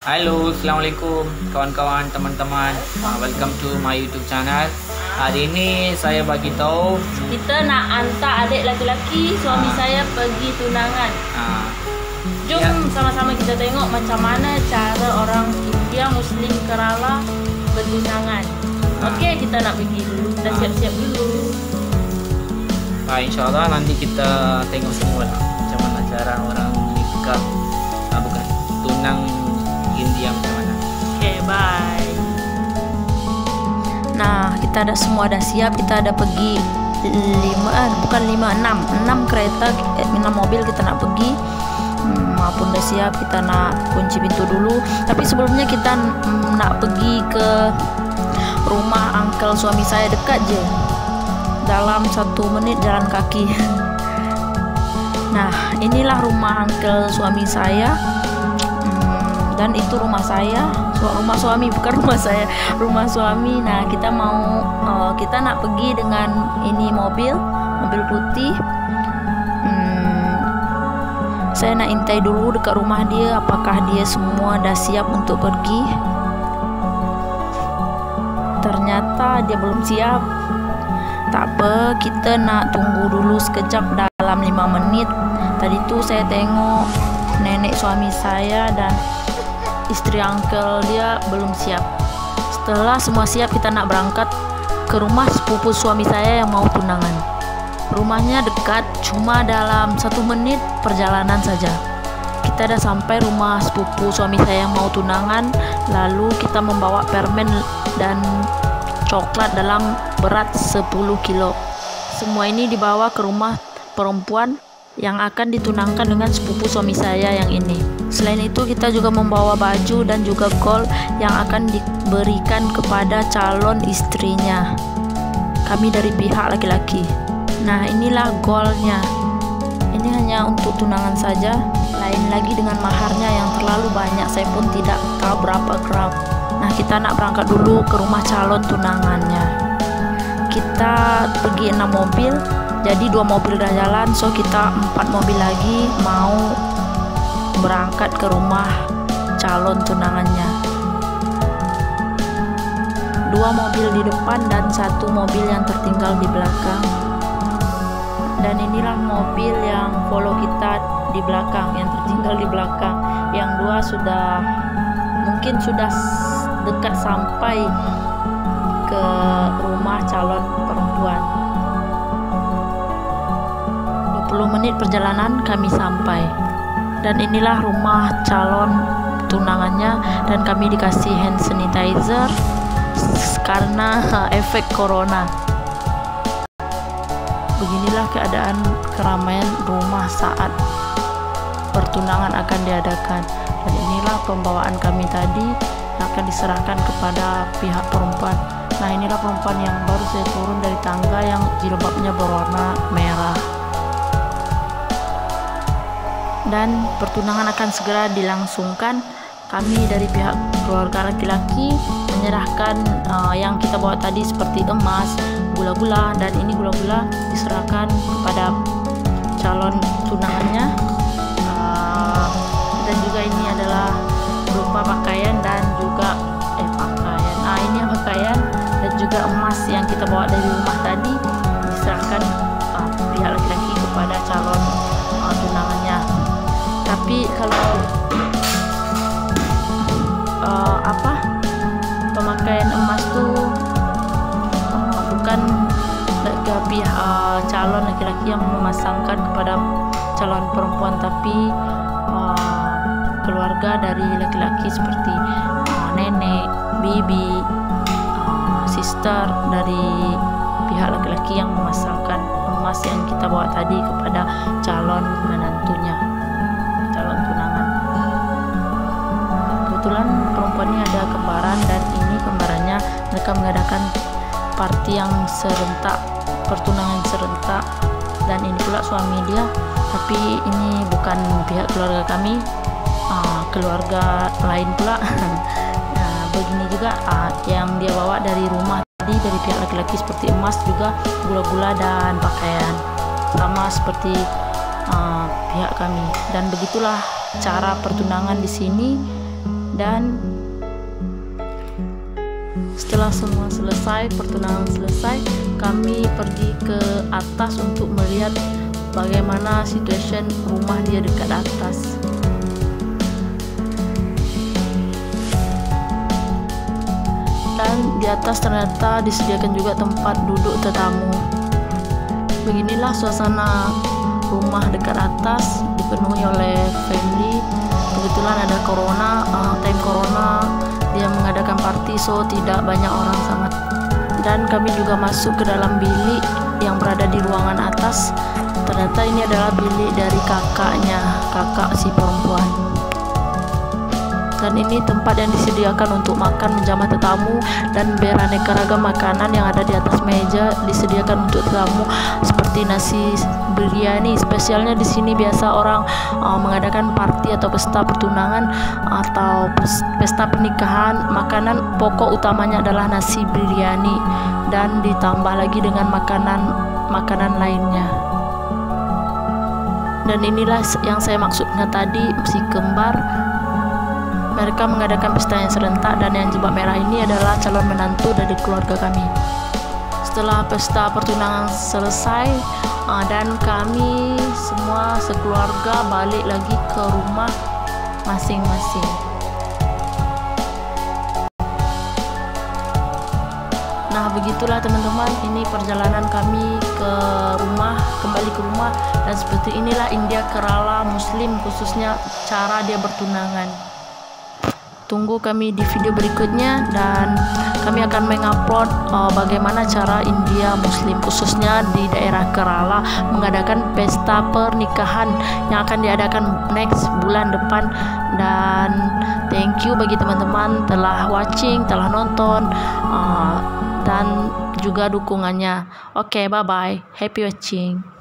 Halo, assalamualaikum kawan-kawan, teman-teman. Welcome to my YouTube channel. Hari ini saya bagi tahu Kita nak hantar adik laki-laki suami saya pergi tunangan. Jom Ya. sama-sama kita tengok macam mana cara orang India Muslim Kerala bertunangan. Okey, kita nak pergi dulu. Kita siap-siap dulu. InsyaAllah nanti kita tengok semua lah, macam mana cara orang nikah, bukan tunang India macam mana. Okey, bye. Nah, kita ada semua dah siap. Kita ada pergi 6 kereta, 6 mobil kita nak pergi. Maupun dah siap, kita nak kunci pintu dulu. Tapi sebelumnya kita nak pergi ke rumah uncle suami saya, dekat je, dalam 1 menit jalan kaki. Nah, inilah rumah uncle suami saya. Dan itu rumah saya, rumah suami, bukan rumah saya, rumah suami. Nah, kita nak pergi dengan ini mobil putih. Saya nak intai dulu dekat rumah dia, apakah dia semua dah siap untuk pergi. Ternyata dia belum siap. Tak apa, kita nak tunggu dulu sekejap, dalam 5 menit. Tadi tu saya tengok nenek suami saya dan istri uncle dia belum siap. Setelah semua siap, kita nak berangkat ke rumah sepupu suami saya yang mau tunangan. Rumahnya dekat, cuma dalam 1 menit perjalanan saja. Kita dah sampai rumah sepupu suami saya yang mau tunangan. Lalu kita membawa permen dan coklat dalam berat 10 kilo. Semua ini dibawa ke rumah perempuan yang akan ditunangkan dengan sepupu suami saya yang ini. Selain itu, kita juga membawa baju dan juga gold yang akan diberikan kepada calon istrinya. Kami dari pihak laki-laki. Nah, inilah goldnya. Ini hanya untuk tunangan saja. Lain lagi dengan maharnya yang terlalu banyak, saya pun tidak tahu berapa gram. Nah, kita nak berangkat dulu ke rumah calon tunangannya. Kita pergi 6 mobil. Jadi 2 mobil dah jalan, so kita 4 mobil lagi mau berangkat ke rumah calon tunangannya. 2 mobil di depan dan 1 mobil yang tertinggal di belakang. Dan inilah mobil yang follow kita di belakang, yang tertinggal di belakang. Yang 2 mungkin sudah dekat sampai ke rumah calon perempuan. 20 menit perjalanan kami sampai. Dan inilah rumah calon tunangannya, dan kami dikasih hand sanitizer karena efek corona. Beginilah keadaan keramaian rumah saat pertunangan akan diadakan. Dan inilah pembawaan kami tadi akan diserahkan kepada pihak perempuan. Nah, inilah perempuan yang baru saya turun dari tangga yang jilbabnya berwarna merah. Dan pertunangan akan segera dilangsungkan. Kami dari pihak keluarga laki-laki menyerahkan yang kita bawa tadi seperti emas, gula-gula, dan ini gula-gula diserahkan kepada calon tunangannya. Dan juga ini adalah berupa pakaian dan juga pakaian. Ini pakaian dan juga emas yang kita bawa dari rumah tadi diserahkan pihak laki-laki kepada calon tunangannya. Tapi kalau pemakaian emas tuh bukan dari pihak calon laki-laki yang memasangkan kepada calon perempuan, tapi keluarga dari laki-laki seperti nenek, bibi, sister dari pihak laki-laki yang memasangkan emas yang kita bawa tadi kepada calon menantunya, calon tunangan. Kebetulan perempuan ini ada kembaran, dan ini kembarannya mereka mengadakan party yang serentak, pertunangan serentak. Dan ini pula suami dia, tapi ini bukan pihak keluarga kami, keluarga lain pula. Nah, begini juga yang dia bawa dari rumah tadi dari pihak laki-laki seperti emas, juga gula-gula dan pakaian, sama seperti pihak kami. Dan begitulah cara pertunangan di sini. Dan setelah semua selesai, pertunangan selesai, kami pergi ke atas untuk melihat bagaimana situasi rumah dia dekat atas. Dan di atas ternyata disediakan juga tempat duduk tetamu. Beginilah suasana rumah dekat atas, dipenuhi oleh family. Kebetulan ada time corona, dia mengadakan party, so tidak banyak orang sangat. Dan kami juga masuk ke dalam bilik yang berada di ruangan atas. Ternyata ini adalah bilik dari kakak si perempuan. Dan ini tempat yang disediakan untuk makan menjamah tetamu, dan beraneka ragam makanan yang ada di atas meja disediakan untuk tetamu seperti nasi biryani. Spesialnya di sini biasa orang mengadakan party atau pesta pertunangan atau pesta pernikahan. Makanan pokok utamanya adalah nasi biryani dan ditambah lagi dengan makanan lainnya. Dan inilah yang saya maksudkan tadi, si kembar. Mereka mengadakan pesta yang serentak, dan yang jubah merah ini adalah calon menantu dari keluarga kami. Setelah pesta pertunangan selesai, dan kami semua sekeluarga balik lagi ke rumah masing-masing. Nah, begitulah teman-teman, ini perjalanan kami kembali ke rumah, dan seperti inilah India Kerala Muslim, khususnya cara dia bertunangan. Tunggu kami di video berikutnya, dan kami akan mengupload bagaimana cara India Muslim khususnya di daerah Kerala mengadakan pesta pernikahan yang akan diadakan next bulan depan. Dan thank you bagi teman-teman telah watching, telah nonton, dan juga dukungannya. Oke, bye bye, happy watching.